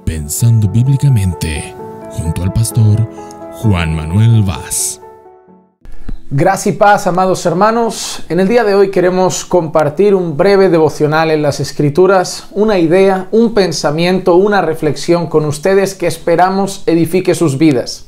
Pensando Bíblicamente, junto al pastor Juan Manuel Vaz. Gracia y paz, amados hermanos. En el día de hoy queremos compartir un breve devocional en las Escrituras, una idea, un pensamiento, una reflexión con ustedes que esperamos edifique sus vidas.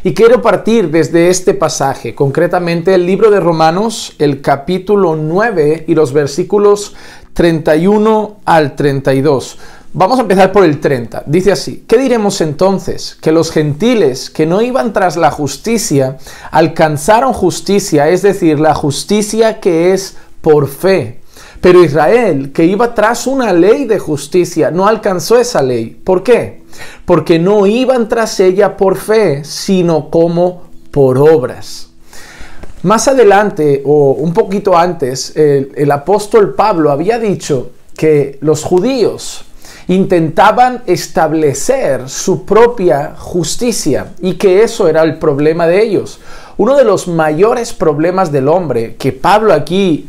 Y quiero partir desde este pasaje, concretamente el libro de Romanos, el capítulo 9 y los versículos 31 al 32. Vamos a empezar por el 30. Dice así: ¿qué diremos entonces? Que los gentiles que no iban tras la justicia alcanzaron justicia, es decir, la justicia que es por fe. Pero Israel, que iba tras una ley de justicia, no alcanzó esa ley. ¿Por qué? Porque no iban tras ella por fe, sino como por obras. Más adelante, o un poquito antes, el apóstol Pablo había dicho que los judíos intentaban establecer su propia justicia y que eso era el problema de ellos. Uno de los mayores problemas del hombre que Pablo aquí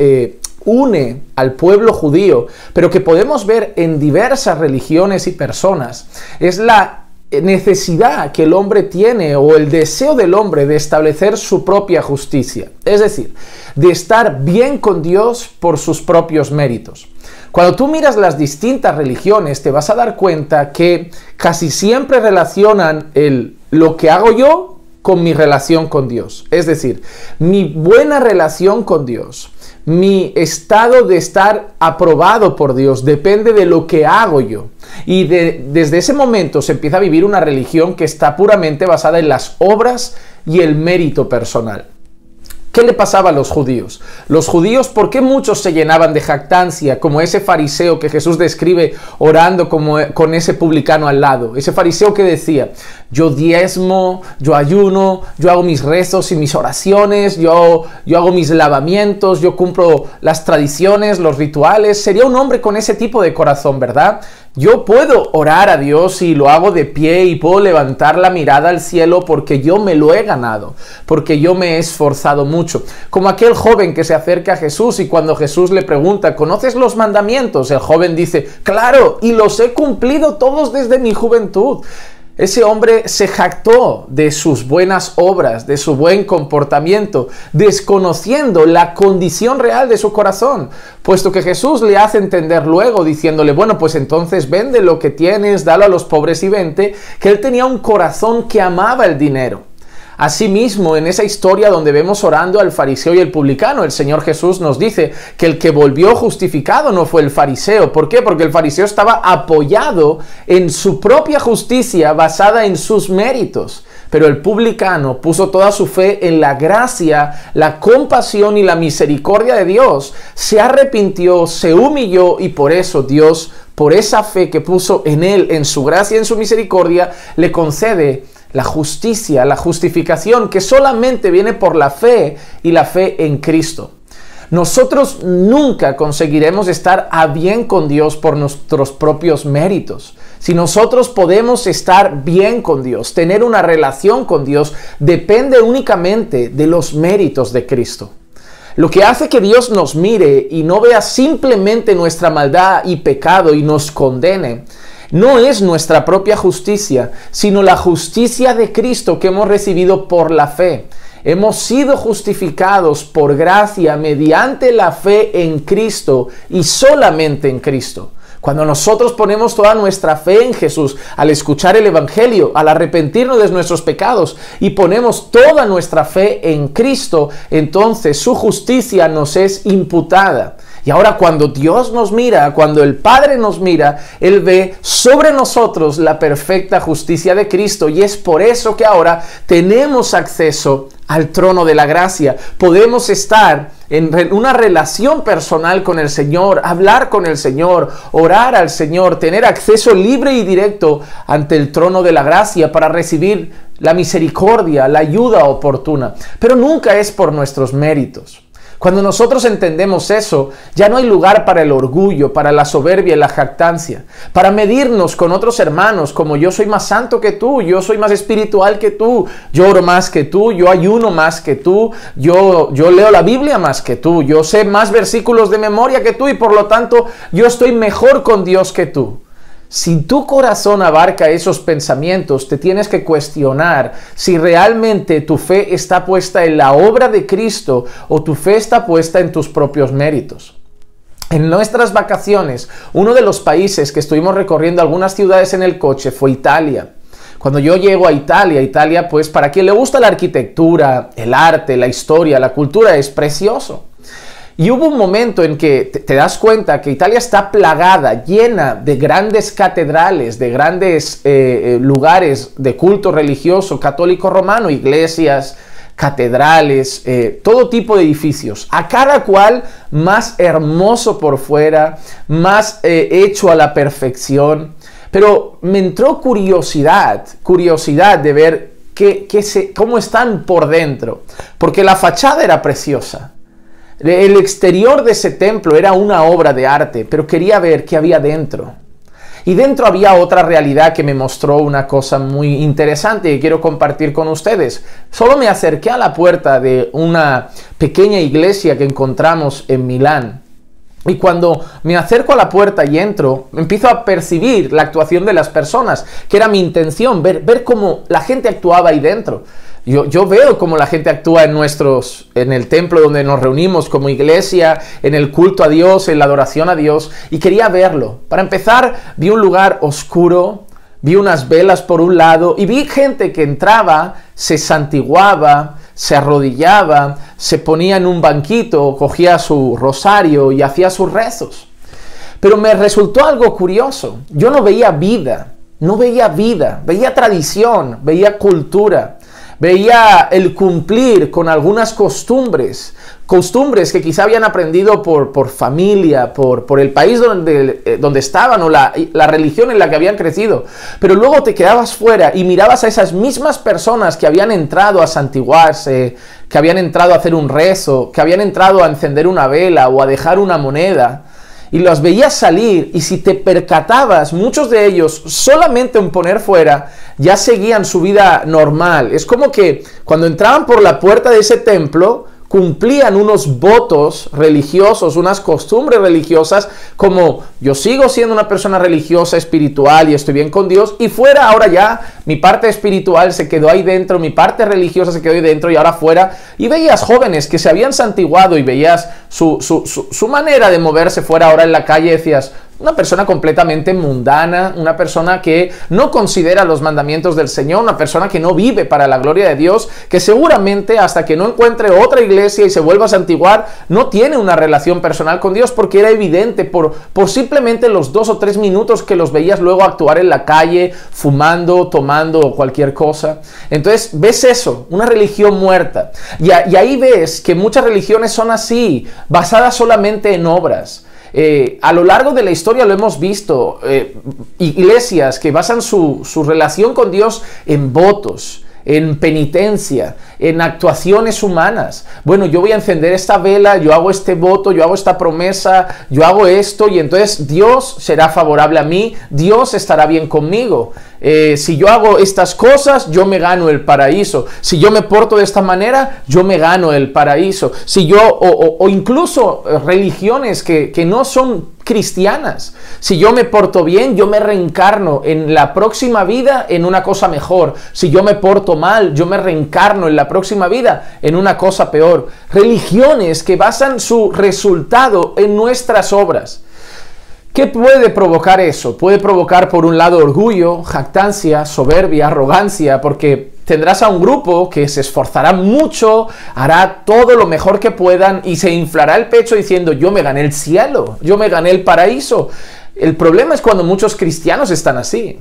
une al pueblo judío, pero que podemos ver en diversas religiones y personas, es la necesidad que el hombre tiene o el deseo del hombre de establecer su propia justicia, es decir, de estar bien con Dios por sus propios méritos. Cuando tú miras las distintas religiones, te vas a dar cuenta que casi siempre relacionan lo que hago yo con mi relación con Dios. Es decir, mi buena relación con Dios, mi estado de estar aprobado por Dios depende de lo que hago yo. Y desde ese momento se empieza a vivir una religión que está puramente basada en las obras y el mérito personal. ¿Qué le pasaba a los judíos? Los judíos, ¿por qué muchos se llenaban de jactancia, como ese fariseo que Jesús describe orando con ese publicano al lado? Ese fariseo que decía: yo diezmo, yo ayuno, yo hago mis rezos y mis oraciones, yo hago mis lavamientos, yo cumplo las tradiciones, los rituales. Sería un hombre con ese tipo de corazón, ¿verdad? Yo puedo orar a Dios y lo hago de pie y puedo levantar la mirada al cielo porque yo me lo he ganado, porque yo me he esforzado mucho. Como aquel joven que se acerca a Jesús y cuando Jesús le pregunta: ¿conoces los mandamientos? El joven dice: claro, y los he cumplido todos desde mi juventud. Ese hombre se jactó de sus buenas obras, de su buen comportamiento, desconociendo la condición real de su corazón, puesto que Jesús le hace entender luego, diciéndole: bueno, pues entonces vende lo que tienes, dalo a los pobres y vente, que él tenía un corazón que amaba el dinero. Asimismo, en esa historia donde vemos orando al fariseo y el publicano, el Señor Jesús nos dice que el que volvió justificado no fue el fariseo. ¿Por qué? Porque el fariseo estaba apoyado en su propia justicia basada en sus méritos. Pero el publicano puso toda su fe en la gracia, la compasión y la misericordia de Dios. Se arrepintió, se humilló y por eso Dios, por esa fe que puso en él, en su gracia y en su misericordia, le concede la justicia, la justificación que solamente viene por la fe y la fe en Cristo. Nosotros nunca conseguiremos estar a bien con Dios por nuestros propios méritos. Si nosotros podemos estar bien con Dios, tener una relación con Dios, depende únicamente de los méritos de Cristo. Lo que hace que Dios nos mire y no vea simplemente nuestra maldad y pecado y nos condene, no es nuestra propia justicia, sino la justicia de Cristo que hemos recibido por la fe. Hemos sido justificados por gracia mediante la fe en Cristo y solamente en Cristo. Cuando nosotros ponemos toda nuestra fe en Jesús, al escuchar el Evangelio, al arrepentirnos de nuestros pecados y ponemos toda nuestra fe en Cristo, entonces su justicia nos es imputada. Y ahora cuando Dios nos mira, cuando el Padre nos mira, Él ve sobre nosotros la perfecta justicia de Cristo y es por eso que ahora tenemos acceso al trono de la gracia. Podemos estar en una relación personal con el Señor, hablar con el Señor, orar al Señor, tener acceso libre y directo ante el trono de la gracia para recibir la misericordia, la ayuda oportuna. Pero nunca es por nuestros méritos. Cuando nosotros entendemos eso, ya no hay lugar para el orgullo, para la soberbia y la jactancia, para medirnos con otros hermanos como yo soy más santo que tú, yo soy más espiritual que tú, yo oro más que tú, yo ayuno más que tú, yo leo la Biblia más que tú, yo sé más versículos de memoria que tú y por lo tanto yo estoy mejor con Dios que tú. Si tu corazón abarca esos pensamientos, te tienes que cuestionar si realmente tu fe está puesta en la obra de Cristo o tu fe está puesta en tus propios méritos. En nuestras vacaciones, uno de los países que estuvimos recorriendo algunas ciudades en el coche fue Italia. Cuando yo llego a Italia, pues para quien le gusta la arquitectura, el arte, la historia, la cultura, es precioso. Y hubo un momento en que te das cuenta que Italia está plagada, llena de grandes catedrales, de grandes lugares de culto religioso católico romano, iglesias, catedrales, todo tipo de edificios, a cada cual más hermoso por fuera, más hecho a la perfección. Pero me entró curiosidad de ver cómo están por dentro, porque la fachada era preciosa. El exterior de ese templo era una obra de arte, pero quería ver qué había dentro. Y dentro había otra realidad que me mostró una cosa muy interesante que quiero compartir con ustedes. Solo me acerqué a la puerta de una pequeña iglesia que encontramos en Milán. Y cuando me acerco a la puerta y entro, empiezo a percibir la actuación de las personas, que era mi intención, ver cómo la gente actuaba ahí dentro. Yo veo cómo la gente actúa en el templo donde nos reunimos como iglesia, en el culto a Dios, en la adoración a Dios, y quería verlo. Para empezar, vi un lugar oscuro, vi unas velas por un lado, y vi gente que entraba, se santiguaba, se arrodillaba, se ponía en un banquito, cogía su rosario y hacía sus rezos. Pero me resultó algo curioso. Yo no veía vida, veía tradición, veía cultura. Veía el cumplir con algunas costumbres que quizá habían aprendido por familia, por el país donde estaban o la religión en la que habían crecido. Pero luego te quedabas fuera y mirabas a esas mismas personas que habían entrado a santiguarse, que habían entrado a hacer un rezo, que habían entrado a encender una vela o a dejar una moneda. Y los veías salir y si te percatabas, muchos de ellos solamente en poner fuera ya seguían su vida normal. Es como que cuando entraban por la puerta de ese templo cumplían unos votos religiosos, unas costumbres religiosas, como yo sigo siendo una persona religiosa, espiritual y estoy bien con Dios, y fuera ahora ya mi parte espiritual se quedó ahí dentro, mi parte religiosa se quedó ahí dentro y ahora fuera. Y veías jóvenes que se habían santiguado y veías su manera de moverse fuera ahora en la calle, decías, una persona completamente mundana, una persona que no considera los mandamientos del Señor, una persona que no vive para la gloria de Dios, que seguramente hasta que no encuentre otra iglesia y se vuelva a santiguar, no tiene una relación personal con Dios, porque era evidente por simplemente los 2 o 3 minutos que los veías luego actuar en la calle, fumando, tomando o cualquier cosa. Entonces ves eso, una religión muerta. Y ahí ves que muchas religiones son así, basadas solamente en obras. A lo largo de la historia lo hemos visto, iglesias que basan su relación con Dios en votos, en penitencia, en actuaciones humanas. Bueno, yo voy a encender esta vela, yo hago este voto, yo hago esta promesa, yo hago esto y entonces Dios será favorable a mí, Dios estará bien conmigo. Si yo hago estas cosas, yo me gano el paraíso. Si yo me porto de esta manera, yo me gano el paraíso. Si yo, o incluso religiones que no son cristianas. Si yo me porto bien, yo me reencarno en la próxima vida en una cosa mejor. Si yo me porto mal, yo me reencarno en la próxima vida en una cosa peor. Religiones que basan su resultado en nuestras obras. ¿Qué puede provocar eso? Puede provocar, por un lado, orgullo, jactancia, soberbia, arrogancia, porque tendrás a un grupo que se esforzará mucho, hará todo lo mejor que puedan y se inflará el pecho diciendo, yo me gané el cielo, yo me gané el paraíso. El problema es cuando muchos cristianos están así.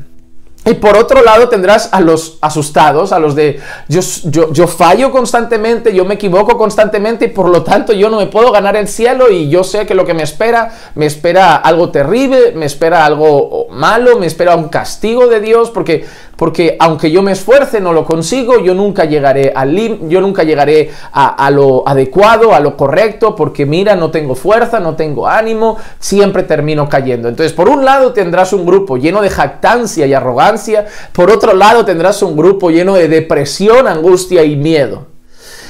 Y por otro lado tendrás a los asustados, a los de yo fallo constantemente, yo me equivoco constantemente y por lo tanto yo no me puedo ganar el cielo y yo sé que lo que me espera algo terrible, me espera algo malo, me espera un castigo de Dios porque aunque yo me esfuerce no lo consigo, yo nunca llegaré a lo adecuado, a lo correcto, porque mira, no tengo fuerza, no tengo ánimo, siempre termino cayendo. Entonces, por un lado tendrás un grupo lleno de jactancia y arrogancia, por otro lado tendrás un grupo lleno de depresión, angustia y miedo.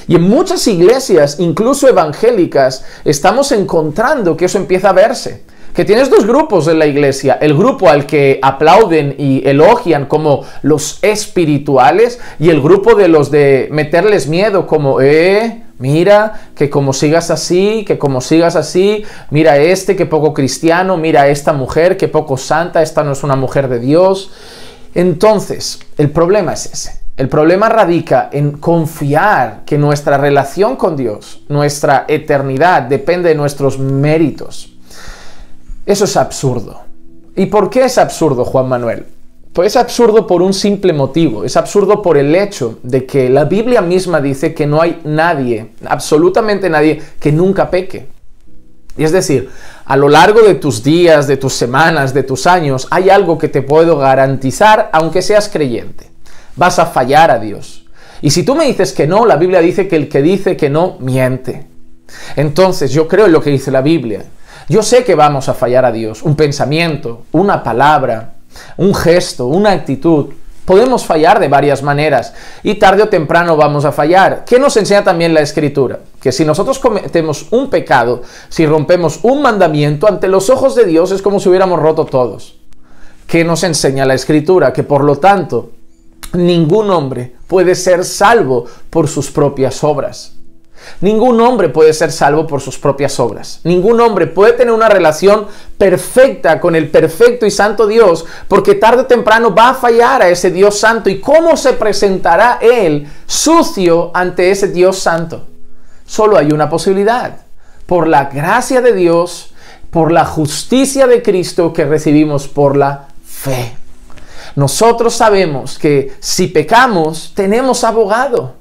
Y en muchas iglesias, incluso evangélicas, estamos encontrando que eso empieza a verse. que tienes dos grupos en la iglesia, el grupo al que aplauden y elogian como los espirituales y el grupo de los de meterles miedo como, mira, que como sigas así, mira que poco cristiano, mira esta mujer, que poco santa, esta no es una mujer de Dios. Entonces, el problema es ese. El problema radica en confiar que nuestra relación con Dios, nuestra eternidad, depende de nuestros méritos. Eso es absurdo. ¿Y por qué es absurdo, Juan Manuel? Pues es absurdo por un simple motivo. Es absurdo por el hecho de que la Biblia misma dice que no hay nadie, absolutamente nadie, que nunca peque. Y es decir, a lo largo de tus días, de tus semanas, de tus años, hay algo que te puedo garantizar, aunque seas creyente. Vas a fallar a Dios. Y si tú me dices que no, la Biblia dice que el que dice que no, miente. Entonces, yo creo en lo que dice la Biblia. Yo sé que vamos a fallar a Dios. Un pensamiento, una palabra, un gesto, una actitud. Podemos fallar de varias maneras y tarde o temprano vamos a fallar. ¿Qué nos enseña también la Escritura? Que si nosotros cometemos un pecado, si rompemos un mandamiento, ante los ojos de Dios es como si hubiéramos roto todos. ¿Qué nos enseña la Escritura? Que por lo tanto, ningún hombre puede ser salvo por sus propias obras. Ningún hombre puede ser salvo por sus propias obras. Ningún hombre puede tener una relación perfecta con el perfecto y santo Dios, porque tarde o temprano va a fallar a ese Dios santo. ¿Y cómo se presentará él sucio ante ese Dios santo? Solo hay una posibilidad: por la gracia de Dios, por la justicia de Cristo que recibimos por la fe. Nosotros sabemos que si pecamos, tenemos abogado.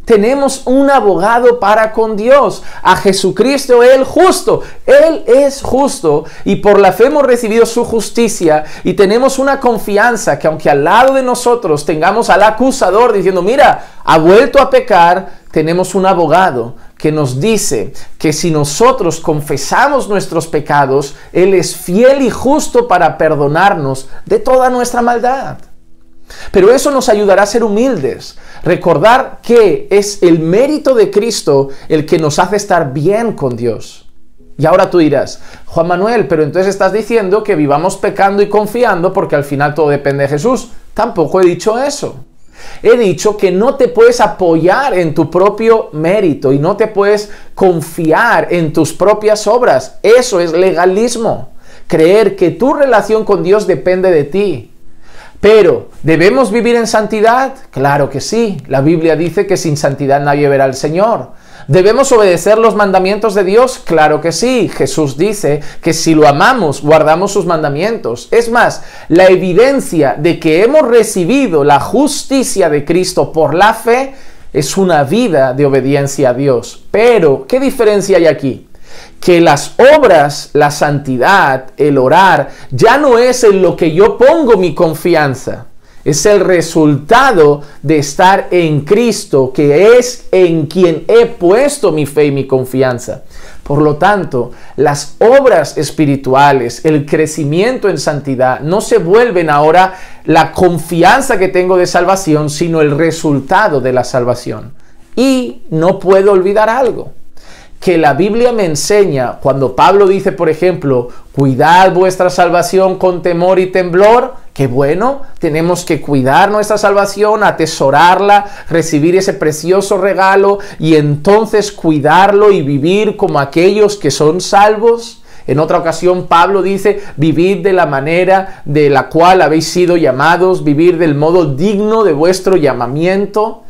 Tenemos un abogado para con Dios, a Jesucristo el justo. Él es justo y por la fe hemos recibido su justicia y tenemos una confianza que aunque al lado de nosotros tengamos al acusador diciendo, mira, ha vuelto a pecar, tenemos un abogado que nos dice que si nosotros confesamos nuestros pecados, Él es fiel y justo para perdonarnos de toda nuestra maldad. Pero eso nos ayudará a ser humildes, recordar que es el mérito de Cristo el que nos hace estar bien con Dios. Y ahora tú dirás, Juan Manuel, pero entonces estás diciendo que vivamos pecando y confiando porque al final todo depende de Jesús. Tampoco he dicho eso. He dicho que no te puedes apoyar en tu propio mérito y no te puedes confiar en tus propias obras. Eso es legalismo. Creer que tu relación con Dios depende de ti. Pero, ¿debemos vivir en santidad? Claro que sí. La Biblia dice que sin santidad nadie verá al Señor. ¿Debemos obedecer los mandamientos de Dios? Claro que sí. Jesús dice que si lo amamos, guardamos sus mandamientos. Es más, la evidencia de que hemos recibido la justicia de Cristo por la fe es una vida de obediencia a Dios. Pero, ¿qué diferencia hay aquí? Que las obras, la santidad, el orar, ya no es en lo que yo pongo mi confianza. Es el resultado de estar en Cristo, que es en quien he puesto mi fe y mi confianza. Por lo tanto, las obras espirituales, el crecimiento en santidad, no se vuelven ahora la confianza que tengo de salvación, sino el resultado de la salvación. Y no puedo olvidar algo que la Biblia me enseña cuando Pablo dice, por ejemplo, cuidad vuestra salvación con temor y temblor. Qué bueno, tenemos que cuidar nuestra salvación, atesorarla, recibir ese precioso regalo y entonces cuidarlo y vivir como aquellos que son salvos. En otra ocasión Pablo dice, vivid de la manera de la cual habéis sido llamados, vivir del modo digno de vuestro llamamiento.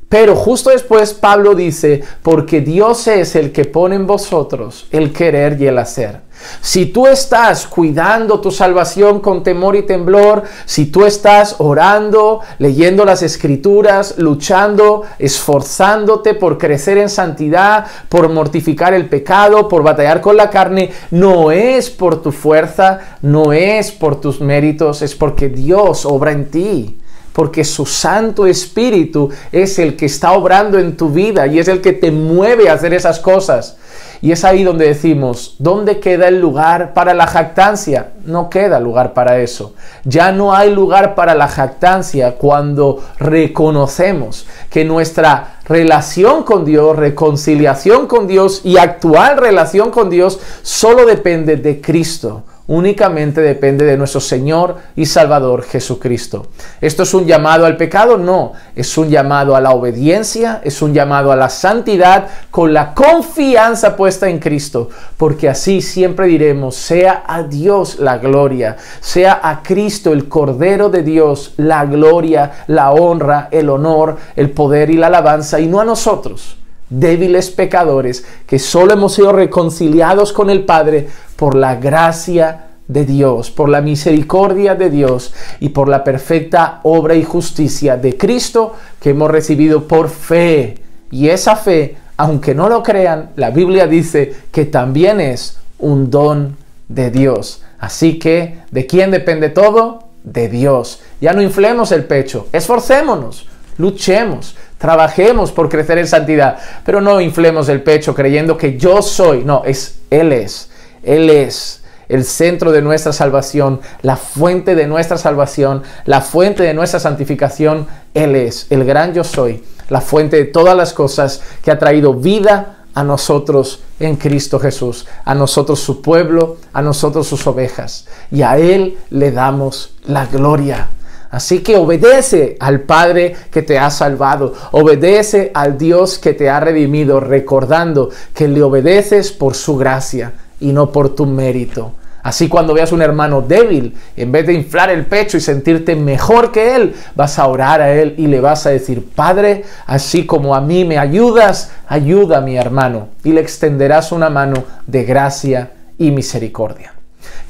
Pero justo después Pablo dice, porque Dios es el que pone en vosotros el querer y el hacer. Si tú estás cuidando tu salvación con temor y temblor, si tú estás orando, leyendo las Escrituras, luchando, esforzándote por crecer en santidad, por mortificar el pecado, por batallar con la carne, no es por tu fuerza, no es por tus méritos, es porque Dios obra en ti. Porque su Santo Espíritu es el que está obrando en tu vida y es el que te mueve a hacer esas cosas. Y es ahí donde decimos, ¿dónde queda el lugar para la jactancia? No queda lugar para eso. Ya no hay lugar para la jactancia cuando reconocemos que nuestra relación con Dios, reconciliación con Dios y actual relación con Dios solo depende de Cristo. Únicamente depende de nuestro Señor y Salvador Jesucristo. ¿Esto es un llamado al pecado? No, es un llamado a la obediencia, es un llamado a la santidad con la confianza puesta en Cristo, porque así siempre diremos, sea a Dios la gloria, sea a Cristo el Cordero de Dios la gloria, la honra, el honor, el poder y la alabanza, y no a nosotros, débiles pecadores que solo hemos sido reconciliados con el Padre por la gracia de Dios, por la misericordia de Dios y por la perfecta obra y justicia de Cristo que hemos recibido por fe. Y esa fe, aunque no lo crean, la Biblia dice que también es un don de Dios. Así que, ¿de quién depende todo? De Dios. Ya no inflemos el pecho, esforcémonos, luchemos, trabajemos por crecer en santidad, pero no inflemos el pecho creyendo que yo soy. No, Él es el centro de nuestra salvación, la fuente de nuestra salvación, la fuente de nuestra santificación. Él es el gran yo soy, la fuente de todas las cosas que ha traído vida a nosotros en Cristo Jesús, a nosotros su pueblo, a nosotros sus ovejas, y a Él le damos la gloria. Así que obedece al Padre que te ha salvado, obedece al Dios que te ha redimido, recordando que le obedeces por su gracia y no por tu mérito. Así cuando veas un hermano débil, en vez de inflar el pecho y sentirte mejor que él, vas a orar a él y le vas a decir, Padre, así como a mí me ayudas, ayuda a mi hermano, y le extenderás una mano de gracia y misericordia.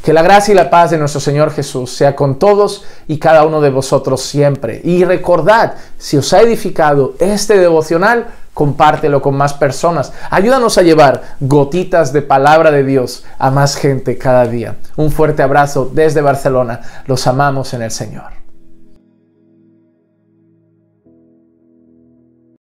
Que la gracia y la paz de nuestro Señor Jesús sea con todos y cada uno de vosotros siempre. Y recordad, si os ha edificado este devocional, compártelo con más personas. Ayúdanos a llevar gotitas de palabra de Dios a más gente cada día. Un fuerte abrazo desde Barcelona. Los amamos en el Señor.